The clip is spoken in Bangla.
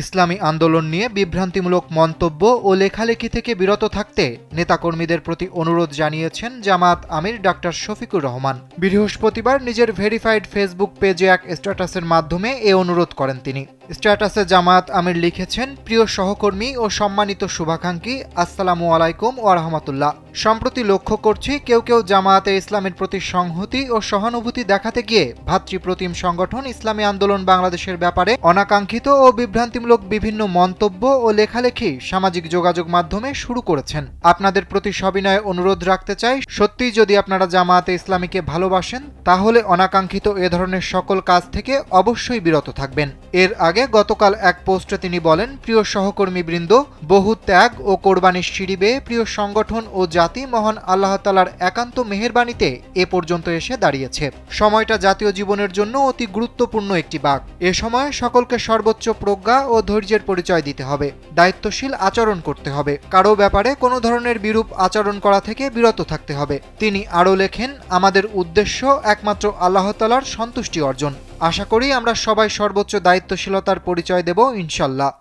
ইসলামী আন্দোলন নিয়ে বিভ্রান্তিমূলক মন্তব্য ও লেখালেখি থেকে বিরত থাকতে নেতাকর্মীদের প্রতি অনুরোধ জানিয়েছেন জামায়াত আমির ডাক্তার শফিকুর রহমান। বৃহস্পতিবার নিজের ভেরিফাইড ফেসবুক পেজে এক স্ট্যাটাসের মাধ্যমে এ অনুরোধ করেন তিনি। স্ট্যাটাসে জামায়াত আমির লিখেছেন, প্রিয় সহকর্মী ও সম্মানিত শুভাকাঙ্ক্ষী, আসসালামু আলাইকুম ওয়া রাহমাতুল্লাহ। সম্প্রতি লক্ষ্য করছি কেউ কেউ জামায়াতে ইসলামের প্রতি সংহতি ও সহানুভূতি দেখাতে গিয়ে ভাতৃপ্রতিম সংগঠন ইসলামী আন্দোলন বাংলাদেশের ব্যাপারে অনাকাঙ্ক্ষিত ও বিভ্রান্তিমূলক বিভিন্ন মন্তব্য ও লেখালেখি সামাজিক যোগাযোগ মাধ্যমে শুরু করেছেন। আপনাদের প্রতি সবিনয়ে অনুরোধ রাখতে চাই, সত্যিই যদি আপনারা জামায়াতে ইসলামীকে ভালোবাসেন তাহলে অনাকাঙ্ক্ষিত এ ধরনের সকল কাজ থেকে অবশ্যই বিরত থাকবেন। এর আগে গতকাল এক পোস্টে তিনি বলেন, প্রিয় সহকর্মীবৃন্দ, বহু ত্যাগ ও কোরবানির সিঁড়ি বেয়ে প্রিয় সংগঠন ও জাতি মহান আল্লাহ তাআলার একান্ত মেহেরবানিতে এ পর্যন্ত এসে দাঁড়িয়েছে। সময়টা জাতীয় জীবনের জন্য অতি গুরুত্বপূর্ণ একটি বাঁক। এ সময় সকলকে সর্বোচ্চ প্রজ্ঞা ও ধৈর্যের পরিচয় দিতে হবে, দায়িত্বশীল আচরণ করতে হবে, কারো ব্যাপারে কোনো ধরনের বিরূপ আচরণ করা থেকে বিরত থাকতে হবে। তিনি আরও লেখেন, আমাদের উদ্দেশ্য একমাত্র আল্লাহ তাআলার সন্তুষ্টি অর্জন। আশা করি আমরা সবাই সর্বোচ্চ দায়িত্বশীলতার পরিচয় দেব ইনশাআল্লাহ।